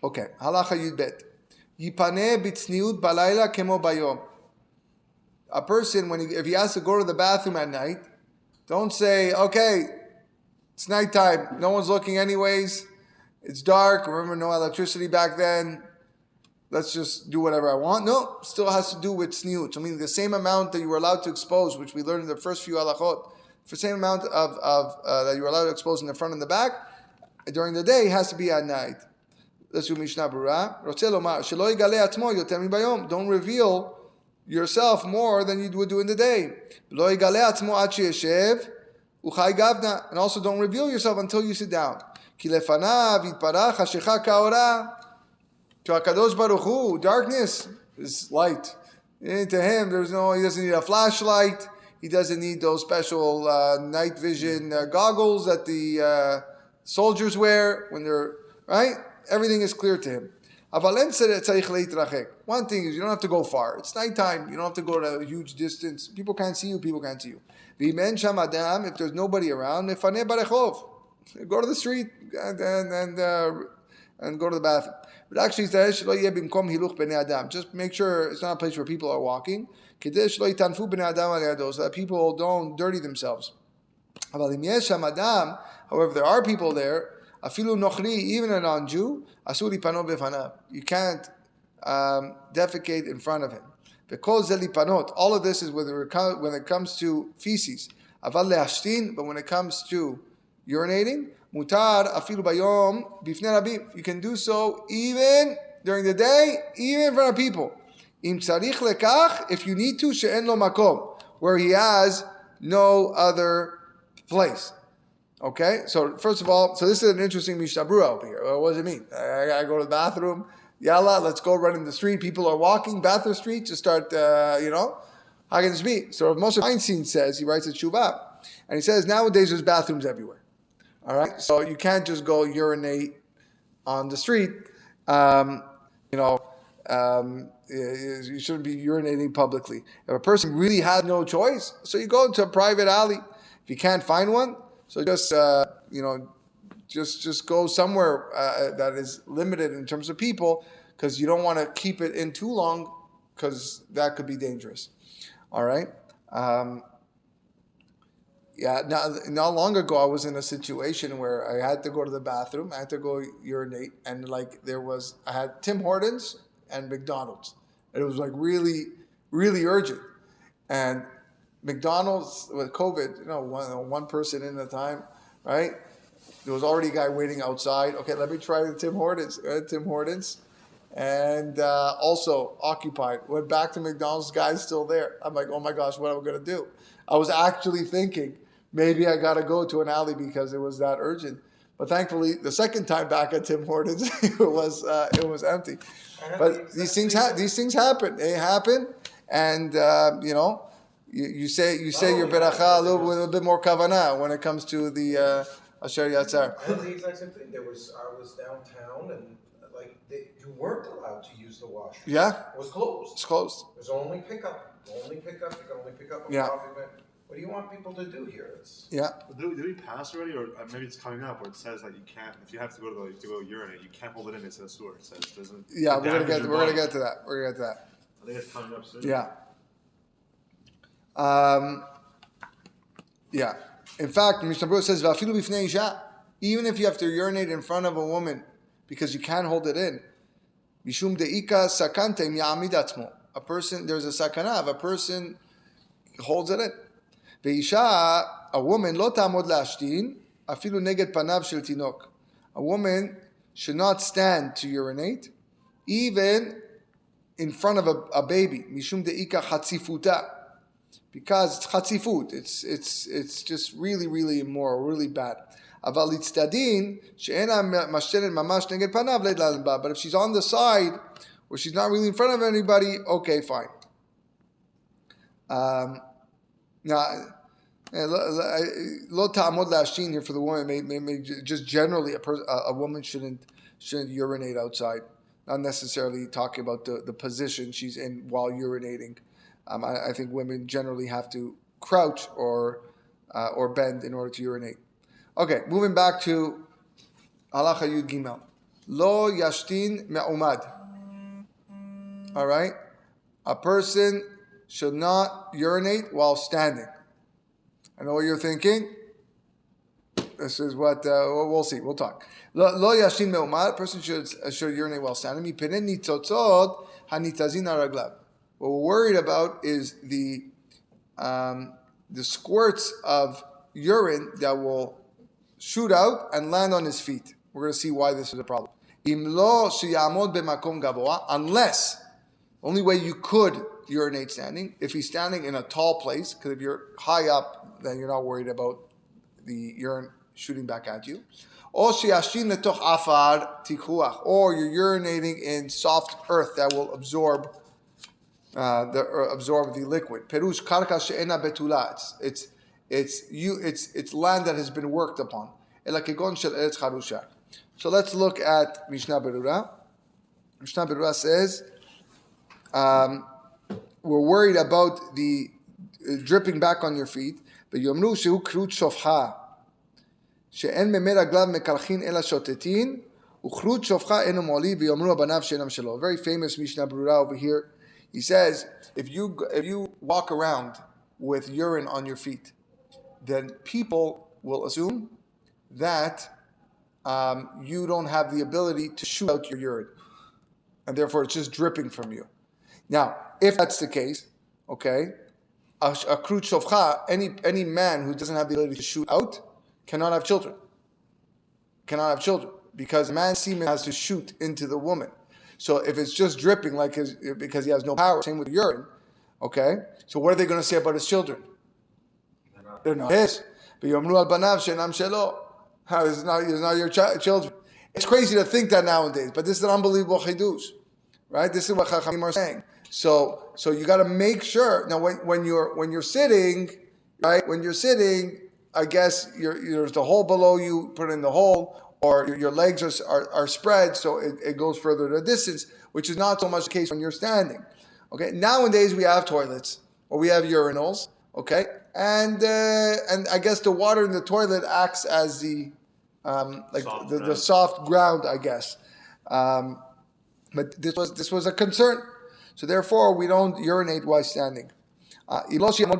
Okay, halacha yud bet. Yipaneh b'tzniut balayla kemo bayom. A person, if he has to go to the bathroom at night, don't say, okay, it's nighttime, no one's looking anyways, it's dark, remember no electricity back then, let's just do whatever I want. No, still has to do with tzniut. So meaning the same amount that you were allowed to expose, which we learned in the first few halachot, for the same amount of that you were allowed to expose in the front and the back, during the day, has to be at night. Let's do Mishnah Berurah. Don't reveal yourself more than you would do in the day. And also don't reveal yourself until you sit down. To HaKadosh Baruch Hu, darkness is light. And to him, he doesn't need a flashlight. He doesn't need those special night vision goggles that the soldiers wear when they're, right? Everything is clear to him. One thing is you don't have to go far. It's nighttime. You don't have to go to a huge distance. People can't see you. People can't see you. If there's nobody around, go to the street and go to the bathroom. But actually, just make sure it's not a place where people are walking, so that people don't dirty themselves. However, there are people there, even a non-Jew, you can't defecate in front of him. All of this is when it comes to feces. But when it comes to urinating, you can do so even during the day, even in front of people. If you need to, where he has no other place. Okay, so first of all, this is an interesting Mishnah Berurah over here. What does it mean? I gotta go to the bathroom. Yalla, let's go run in the street. People are walking, bathroom street, just start, how can this be? So Rav Moshe Feinstein says, he writes a tshuva, and he says, nowadays there's bathrooms everywhere. All right, so you can't just go urinate on the street. You shouldn't be urinating publicly. If a person really has no choice, so you go to a private alley. If you can't find one, so just go somewhere that is limited in terms of people, because you don't want to keep it in too long, because that could be dangerous. All right. Not long ago, I was in a situation where I had to go to the bathroom. I had to go urinate, and I had Tim Hortons and McDonald's. It was really, really urgent. And McDonald's with COVID, one person in at a time, right? There was already a guy waiting outside. Okay, let me try the Tim Hortons. And also occupied. Went back to McDonald's, guy's still there. I'm like, oh my gosh, what am I going to do? I was actually thinking, maybe I got to go to an alley because it was that urgent. But thankfully, the second time back at Tim Hortons, it was empty. But these things happen. They happen, and you say your beracha with a bit more kavanah when it comes to the asher yatzar. I had the exact same thing. I was downtown, and you weren't allowed to use the washroom. Yeah, it was closed. It's closed. It was only pickup. You can only pick up. Yeah. What do you want people to do here? Did we pass already, or maybe it's coming up where it says that you can't, if you have to go to urinate, you can't hold it in. It's a sewer. It says doesn't. Yeah, we're gonna get to that. I think it's coming up soon. Yeah. Yeah. In fact, Mishnah Berurah says, "V'afilu b'fnei isha," even if you have to urinate in front of a woman because you can't hold it in, mishum deika sakante ya'amid atzmo. A person, there's a sakana of a person holds it in. Ve'isha, a woman, lo ta'amod la'ashtin, afilu neged panav shel tinok. A woman should not stand to urinate, even in front of a baby. Mishum deika chatzifuta. Because it's chatzifut, it's just really, really immoral, really bad. But if she's on the side, where she's not really in front of anybody, okay, fine. Now, lo ta'amod la'ashtin here for the woman, may just generally a woman shouldn't urinate outside. Not necessarily talking about the position she's in while urinating. I think women generally have to crouch or bend in order to urinate. Okay, moving back to halacha yud gimel. Lo yashtin me'umad. All right? A person should not urinate while standing. I know what you're thinking. This is what we'll see. We'll talk. Lo yashin me'umar. A person should urinate while standing. Mipnei nitzotzot hanitazin haraglav. What we're worried about is the squirts of urine that will shoot out and land on his feet. We're going to see why this is a problem. Imlo sheyamod b'makom gavoa. Unless, only way you could urinate standing, if he's standing in a tall place, because if you're high up, then you're not worried about the urine shooting back at you. Or sheyashin letoch afar tikuach. Or you're urinating in soft earth that will absorb the liquid. Perush karka she'ena betula. It's land that has been worked upon. Ela kegon shel eretz charusha. So let's look at Mishnah Berurah. Mishnah Berurah says, we're worried about the dripping back on your feet. ויאמרו שהוא כרות שופחה, שאין ממי רגליו מקלחין אלא שוטטין, וכרות שופחה אינו מועיל, ויאמרו הבניו שאינם שלו. Very famous Mishnah Berurah over here. He says, if you walk around with urine on your feet, then people will assume that you don't have the ability to shoot out your urine, and therefore it's just dripping from you. Now, if that's the case, okay, a krut shofcha, any man who doesn't have the ability to shoot out cannot have children. Cannot have children because man's semen has to shoot into the woman. So if it's just dripping because he has no power, same with urine, okay. So what are they going to say about his children? They're not his. He's not your children. It's crazy to think that nowadays, but this is an unbelievable chidush, right? This is what Chachamim are saying. So you got to make sure. Now, when you're sitting, right? When you're sitting, I guess there's the hole below you. Put it in the hole, or your legs are spread, so it goes further the distance, which is not so much the case when you're standing. Okay. Nowadays we have toilets or we have urinals. Okay, and I guess the water in the toilet acts as the soft ground, I guess. But this was a concern. So therefore, we don't urinate while standing. Last line of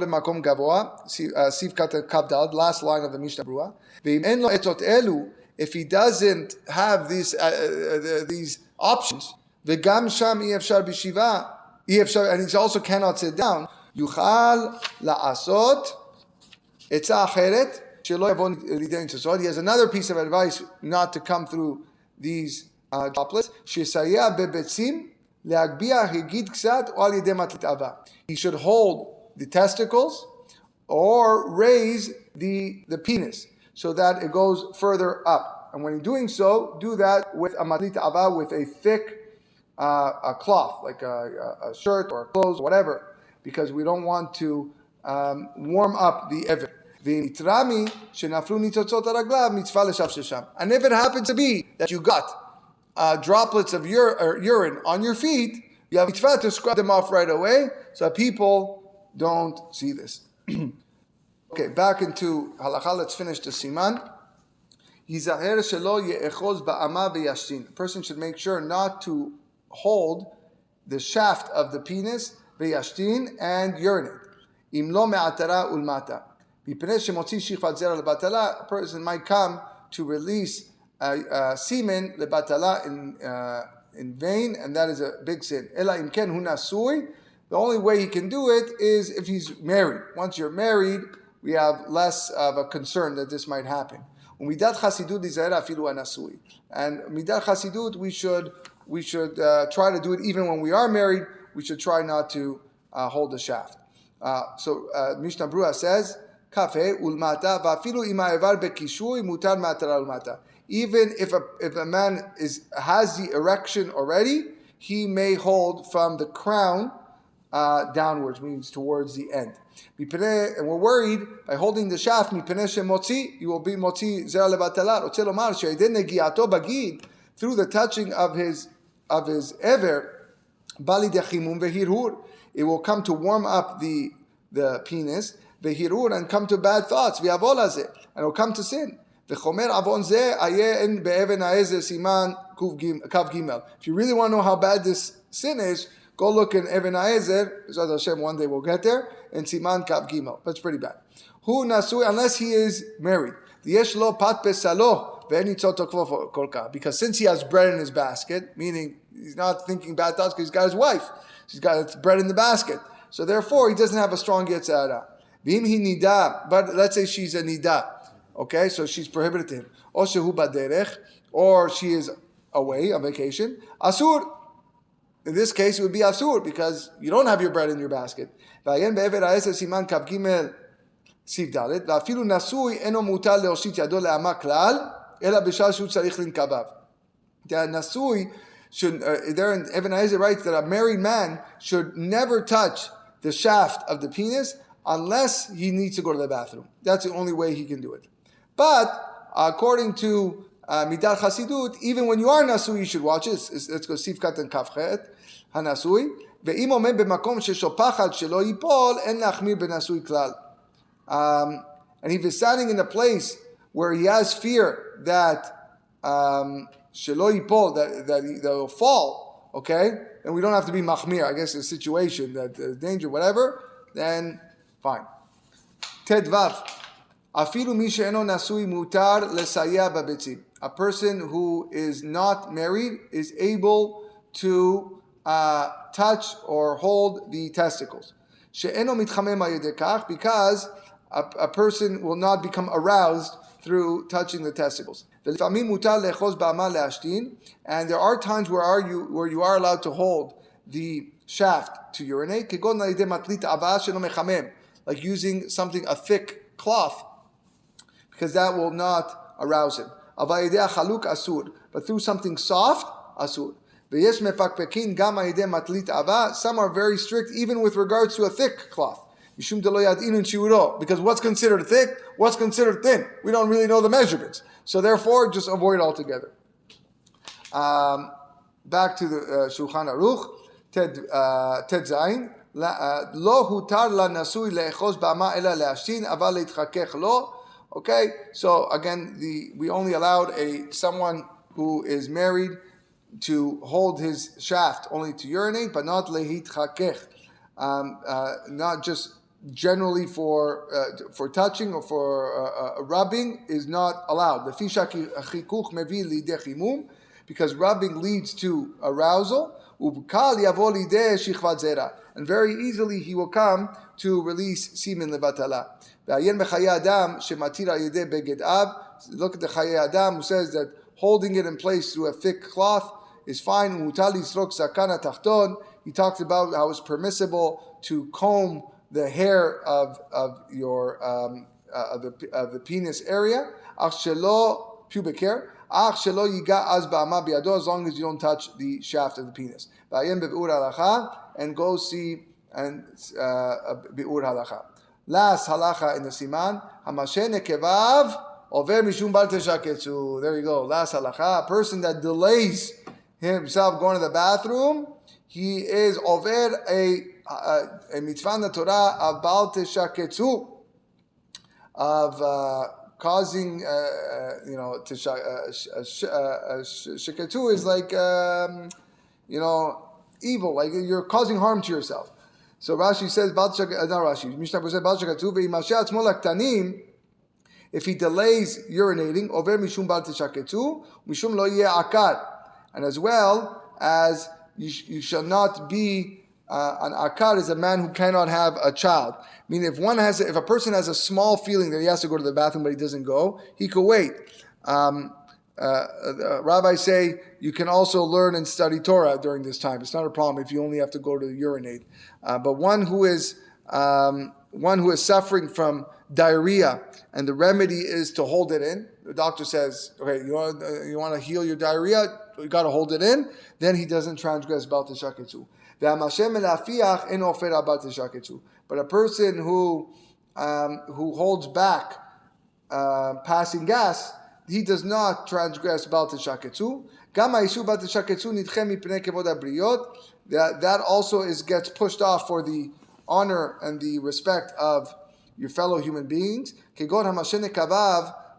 the Mishnah Berurah. If he doesn't have these options, and he also cannot sit down, yuchal la'asot etzah acheret shelo yavon lidei nitzot. He has another piece of advice not to come through these droplets. Shesayah bebetzim. He should hold the testicles or raise the penis so that it goes further up. And when you're doing so, do that with a matlit ava, with a thick a cloth, like a shirt or clothes, whatever, because we don't want to warm up the ever. And if it happens to be that you got droplets of urine on your feet, you have mitzvah to scrub them off right away so that people don't see this. Okay, back into halacha. Let's finish the siman. A person should make sure not to hold the shaft of the penis v'yashtin and urinate. Imlo me'atara ulmata. A person might come to release semen lebatala in vain, and that is a big sin. Ela imken hu nasui. The only way he can do it is if he's married. Once you're married, we have less of a concern that this might happen. Umidat chasidut lizaera afilu anasui. And midat chasidut, we should try to do it even when we are married. We should try not to hold the shaft. So Mishnah Berurah says, kafe ulmata vafilu ima evar bekishui mutar matara ulmata. Even if a man has the erection already, he may hold from the crown downwards, means towards the end. And we're worried by holding the shaft, you will be motzi zera lebatalat. Through the touching of his ever, bali dechimum vehirhur. It will come to warm up the penis, vehirhur, and come to bad thoughts, viavolazeh, and it will come to sin. If you really want to know how bad this sin is, Go look in Even Ha'ezer, B'ezras Hashem, one day we'll get there, and Siman Kav Gimel. That's pretty bad. Hu nasui, unless he is married. Yesh lo pat besalo, ve'en yitzot tokvo kol ka. Because since he has bread in his basket, meaning he's not thinking bad thoughts because he's got his wife. He's got bread in the basket. So therefore, he doesn't have a strong Yetzirah. V'im hi nida, but let's say she's a nida. Okay, so she's prohibited to him. O shehu baderech, or she is away on vacation. Asur. In this case, it would be asur because you don't have your bread in your basket. V'ayen be'ever ha'eser siman kav gimel siv dalet. V'afilu nasui eno mutar leoshit yado le'ama klal ela b'shal shu tzarich linkabav. The nasui should, there in Even Ha'ezer writes that a married man should never touch the shaft of the penis unless he needs to go to the bathroom. That's the only way he can do it. But according to Midat Chasidut, even when you are nasui, you should watch it. Let's go Sif Katan Kafchet Hanasui. Ve'im omen b'makom sheshopachat shelo yipol en nachmir b'nasui klal. And if he's standing in a place where he has fear that shelo yipol, that will fall, okay, and we don't have to be machmir. I guess the situation, that danger, whatever, then fine. Tedvav. Afilu mi she'eno nasui mutar lesayah babetzim. A person who is not married is able to touch or hold the testicles. She'eno mitchamem ha'yedei kach, because a person will not become aroused through touching the testicles. V'lifamim mutar le'echos ba'ama le'ashtin, and there are times where you are allowed to hold the shaft to urinate. Kegon ha'yedei matlit ava she'no mechamem, like using something, a thick cloth, because that will not arouse him. Avayidei chaluk asur, but through something soft, asur. V'yesh mefakpekin gam ayidei matlit ava. Some are very strict, even with regards to a thick cloth. Mishum delo yad'inu shiuro, because what's considered thick, what's considered thin, we don't really know the measurements. So therefore, just avoid altogether. Back to the Shulhan Aruch, Ted Zayin. Lo hutar la nasui le'echos ba'ama ela le'ashtin aval le'itchakech lo. Okay, so again, we only allowed someone who is married to hold his shaft only to urinate, but not lehitchakech, not just generally for touching or for rubbing is not allowed. Because rubbing leads to arousal. And very easily he will come to release semen levatala. Look at the Chaye Adam, who says that holding it in place through a thick cloth is fine. He talks about how it's permissible to comb the hair of the penis area, pubic hair, as long as you don't touch the shaft of the penis. And go see Bi'ur Halacha. Last halacha in the siman, Hamashe nekevav over mishum bal teshaketzu. There you go. Last halacha. A person that delays himself going to the bathroom, he is over a mitzvah in the Torah of bal teshaketzu, of causing, shaketzu is like, evil, like you're causing harm to yourself. So Rashi says, Mishnah says, if he delays urinating, over mishum bal teshaketzu, mishum lo yeh akar, and as well as you shall not be an akar is a man who cannot have a child. Meaning, if a person has a small feeling that he has to go to the bathroom but he doesn't go, he could wait. Rabbis say you can also learn and study Torah during this time. It's not a problem if you only have to go to urinate. But one who is suffering from diarrhea and the remedy is to hold it in. The doctor says, okay, you want to heal your diarrhea, you got to hold it in. Then he doesn't transgress bal teshaketzu. But a person who holds back passing gas, he does not transgress bal teshaketzu. That also gets pushed off for the honor and the respect of your fellow human beings.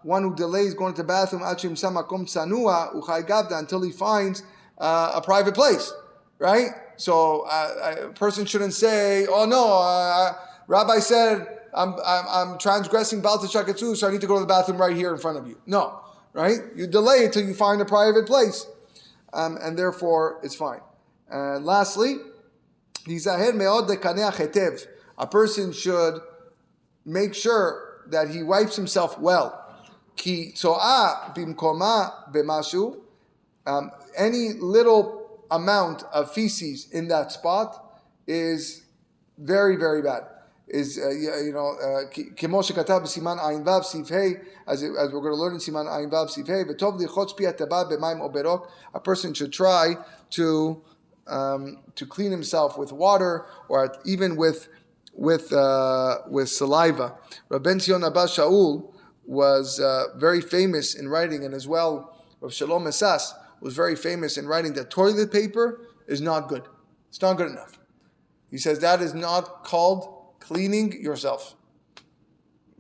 One who delays going to the bathroom until he finds a private place. right? So a person shouldn't say, "Oh no, Rabbi said I'm transgressing Baal Teshaketzu, so I need to go to the bathroom right here in front of you." No, right? You delay it till you find a private place, and therefore it's fine. And lastly, a person should make sure that he wipes himself well. Ki tso'a bimkoma b'mashu. Any little amount of feces in that spot is very, very bad. Is kimo shekatav b'siman ayin vav sif hey, as we're going to learn in siman ayin vav sif hey, v'tov lichotz pi hataba b'mayim oberok. A person should try to clean himself with water or even with saliva. Rabben Zion Abba Shaul was very famous in writing, and as well, Rav Shalom Esas was very famous in writing that toilet paper is not good. It's not good enough. He says that is not called cleaning yourself.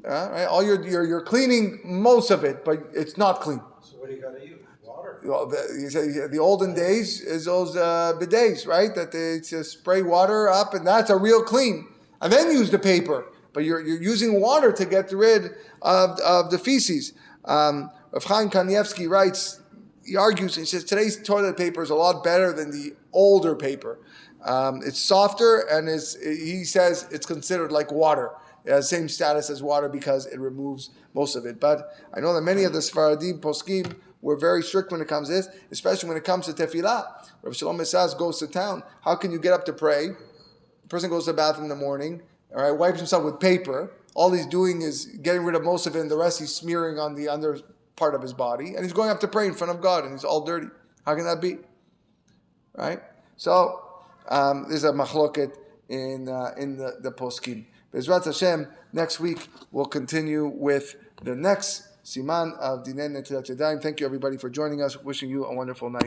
Right? All you're cleaning most of it, but it's not clean. So what do you got to use? Water. Well, the olden days is those bidets, right? That they just spray water up, and that's a real clean. And then use the paper. But you're using water to get rid of the feces. Rav Chaim Kanievsky writes, he argues, he says, today's toilet paper is a lot better than the older paper. It's softer, and he says it's considered like water. It has the same status as water because it removes most of it. But I know that many of the Sfaradim poskim were very strict when it comes to this, especially when it comes to tefillah. Rav Shalom Esas goes to town. How can you get up to pray? The person goes to the bathroom in the morning, all right, wipes himself with paper. All he's doing is getting rid of most of it, and the rest he's smearing on the under part of his body, and he's going up to pray in front of God, and he's all dirty. How can that be? Right? So there's a machloket in the poskim. Bezrat Hashem, next week we'll continue with the next siman of Dinei Netilat Yadayim. Thank you everybody for joining us. Wishing you a wonderful night.